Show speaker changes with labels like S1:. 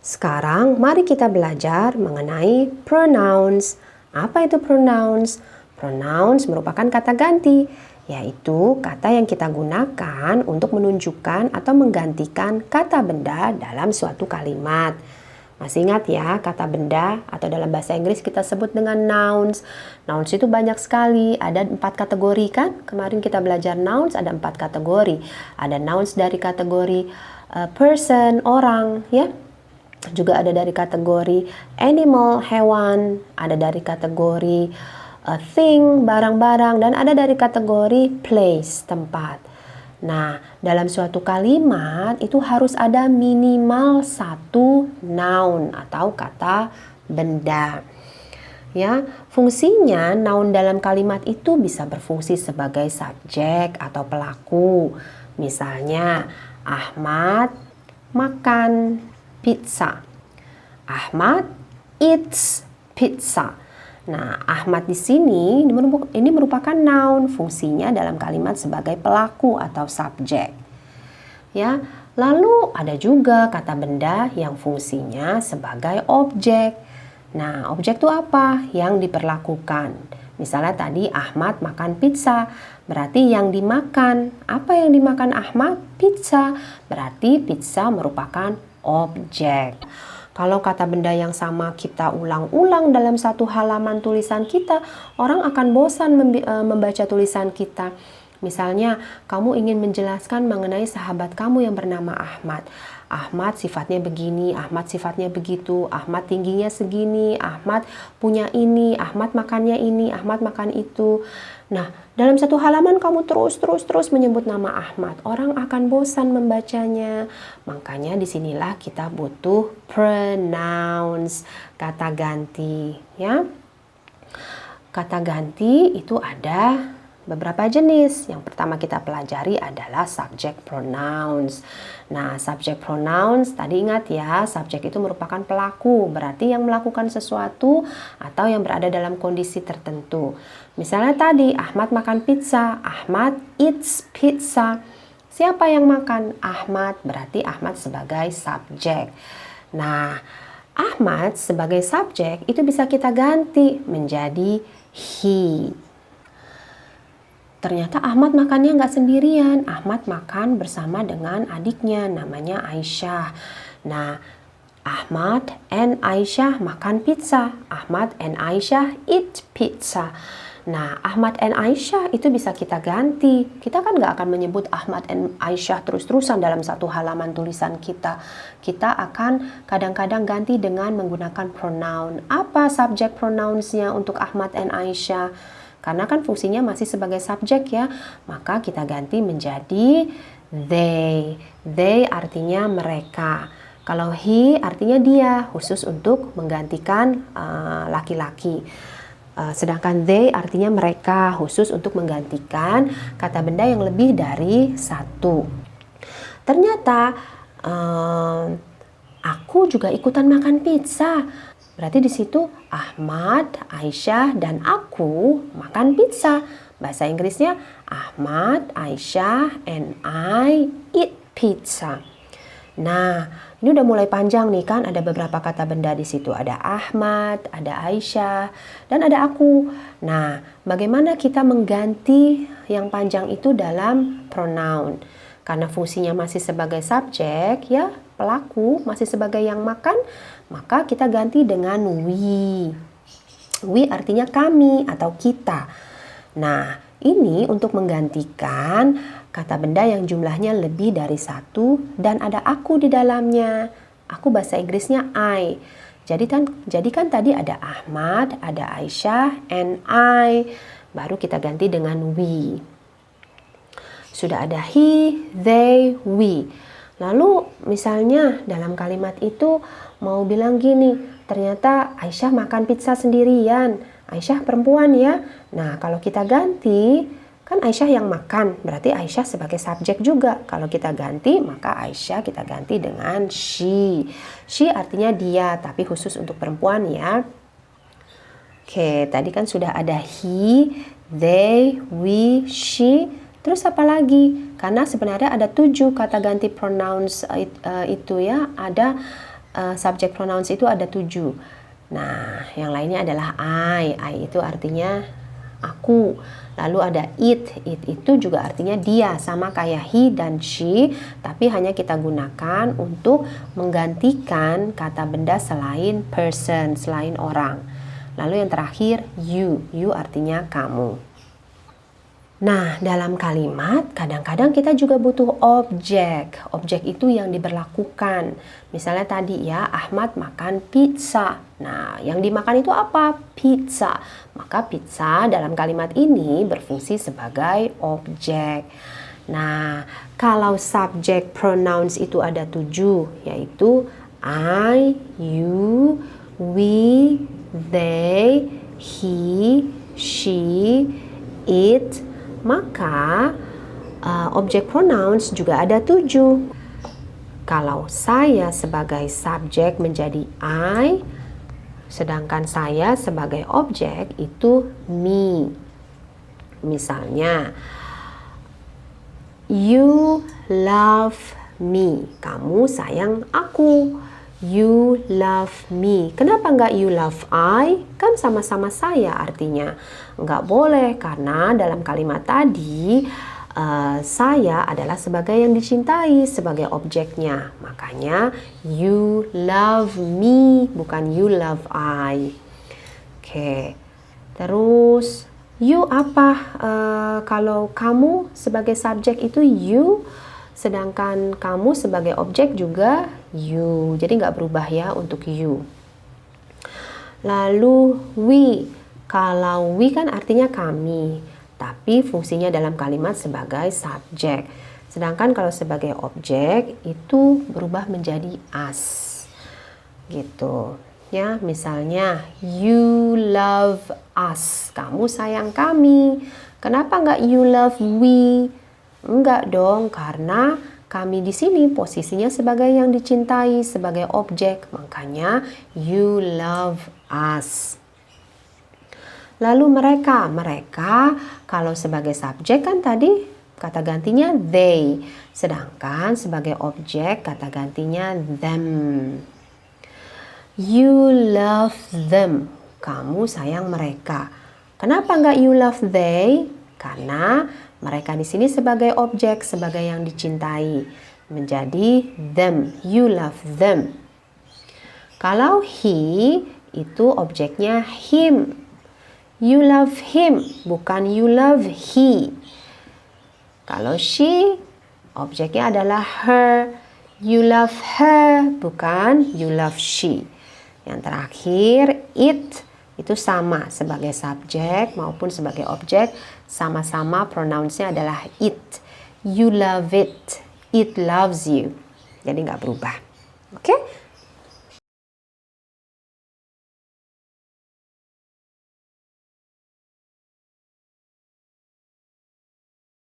S1: Sekarang mari kita belajar mengenai pronouns. Apa itu pronouns? Pronouns merupakan kata ganti, yaitu kata yang kita gunakan untuk menunjukkan atau menggantikan kata benda dalam suatu kalimat. Masih ingat ya, kata benda atau dalam bahasa Inggris kita sebut dengan nouns. Nouns itu banyak sekali, ada 4 kategori kan? Kemarin kita belajar nouns ada 4 kategori. Ada nouns dari kategori person, orang ya. Juga ada dari kategori animal, hewan, ada dari kategori thing, barang-barang, dan ada dari kategori place, tempat. Nah, dalam suatu kalimat itu harus ada minimal 1 noun atau kata benda. Ya, fungsinya noun dalam kalimat itu bisa berfungsi sebagai subjek atau pelaku. Misalnya, Ahmad makan pizza. Ahmad eats pizza. Nah, Ahmad di sini ini merupakan noun, fungsinya dalam kalimat sebagai pelaku atau subjek. Ya, lalu ada juga kata benda yang fungsinya sebagai objek. Nah, objek itu apa? Yang diperlakukan. Misalnya tadi Ahmad makan pizza, berarti yang dimakan. Apa yang dimakan Ahmad? Pizza. Berarti pizza merupakan objek. Kalau kata benda yang sama kita ulang-ulang dalam satu halaman tulisan kita, orang akan bosan membaca tulisan kita. Misalnya, kamu ingin menjelaskan mengenai sahabat kamu yang bernama Ahmad. Ahmad sifatnya begini, Ahmad sifatnya begitu, Ahmad tingginya segini, Ahmad punya ini, Ahmad makannya ini, Ahmad makan itu. Nah, dalam satu halaman kamu terus menyebut nama Ahmad. Orang akan bosan membacanya. Makanya disinilah kita butuh pronouns, kata ganti. Ya, kata ganti itu ada beberapa jenis. Yang pertama kita pelajari adalah subject pronouns. Nah, subject pronouns tadi ingat ya, subjek itu merupakan pelaku, berarti yang melakukan sesuatu atau yang berada dalam kondisi tertentu. Misalnya tadi Ahmad makan pizza, Ahmad eats pizza. Siapa yang makan? Ahmad, berarti Ahmad sebagai subjek. Nah, Ahmad sebagai subjek itu bisa kita ganti menjadi he. Ternyata Ahmad makannya nggak sendirian. Ahmad makan bersama dengan adiknya, namanya Aisyah. Nah, Ahmad and Aisyah makan pizza. Ahmad and Aisyah eat pizza. Nah, Ahmad and Aisyah itu bisa kita ganti. Kita kan nggak akan menyebut Ahmad and Aisyah terus-terusan dalam satu halaman tulisan kita. Kita akan kadang-kadang ganti dengan menggunakan pronoun. Apa subjek pronounsnya untuk Ahmad and Aisyah? Karena kan fungsinya masih sebagai subjek ya, maka kita ganti menjadi they. They artinya mereka. Kalau he artinya dia, khusus untuk menggantikan laki-laki. Sedangkan they artinya mereka, khusus untuk menggantikan kata benda yang lebih dari satu. Ternyata aku juga ikutan makan pizza. Berarti di situ Ahmad, Aisyah, dan aku makan pizza. Bahasa Inggrisnya Ahmad, Aisyah, and I eat pizza. Nah, ini udah mulai panjang nih kan, ada beberapa kata benda di situ. Ada Ahmad, ada Aisyah, dan ada aku. Nah, bagaimana kita mengganti yang panjang itu dalam pronoun? Karena fungsinya masih sebagai subjek ya, pelaku masih sebagai yang makan, maka kita ganti dengan we. We artinya kami atau kita. Nah, ini untuk menggantikan kata benda yang jumlahnya lebih dari satu dan ada aku di dalamnya. Aku bahasa Inggrisnya I. Jadi kan tadi ada Ahmad, ada Aisyah, and I. Baru kita ganti dengan we. Sudah ada he, they, we. Lalu misalnya dalam kalimat itu mau bilang gini, ternyata Aisyah makan pizza sendirian. Aisyah perempuan ya. Nah, kalau kita ganti, kan Aisyah yang makan, berarti Aisyah sebagai subjek juga. Kalau kita ganti, maka Aisyah kita ganti dengan she. She artinya dia, tapi khusus untuk perempuan ya. Oke, tadi kan sudah ada he, they, we, she. Terus apa lagi? Karena sebenarnya ada 7 kata ganti pronouns itu ya. Ada subject pronouns itu ada 7. Nah, yang lainnya adalah I itu artinya aku. Lalu ada it itu juga artinya dia, sama kayak he dan she, tapi hanya kita gunakan untuk menggantikan kata benda selain person, selain orang. Lalu yang terakhir you artinya kamu. Nah, dalam kalimat kadang-kadang kita juga butuh objek. Objek itu yang diberlakukan. Misalnya tadi ya, Ahmad makan pizza. Nah, yang dimakan itu apa? Pizza. Maka pizza dalam kalimat ini berfungsi sebagai objek. Nah, kalau subject pronouns itu ada 7, yaitu I, you, we, they, he, she, it, maka objek pronouns juga ada 7. Kalau saya sebagai subjek menjadi I, sedangkan saya sebagai objek itu me. Misalnya, you love me. Kamu sayang aku. You love me. Kenapa nggak you love I? Kan sama-sama saya artinya. Nggak boleh karena dalam kalimat tadi saya adalah sebagai yang dicintai, sebagai objeknya. Makanya you love me, bukan you love I. Oke. Terus you apa? Kalau kamu sebagai subjek itu you, sedangkan kamu sebagai objek juga you. Jadi nggak berubah ya untuk you. Lalu we. Kalau we kan artinya kami, tapi fungsinya dalam kalimat sebagai subjek. Sedangkan kalau sebagai objek itu berubah menjadi us. Gitu. Ya, misalnya you love us. Kamu sayang kami. Kenapa nggak you love we? Enggak dong, karena kami di sini posisinya sebagai yang dicintai, sebagai objek. Makanya you love us. Lalu mereka kalau sebagai subjek kan tadi kata gantinya they. Sedangkan sebagai objek kata gantinya them. You love them. Kamu sayang mereka. Kenapa nggak you love they? Karena mereka di sini sebagai objek, sebagai yang dicintai. Menjadi them. You love them. Kalau he, itu objeknya him. You love him, bukan you love he. Kalau she, objeknya adalah her. You love her, bukan you love she. Yang terakhir, it. Itu sama sebagai subjek maupun sebagai objek, sama-sama pronounsnya adalah it. You love it. It loves you. Jadi nggak berubah. Oke?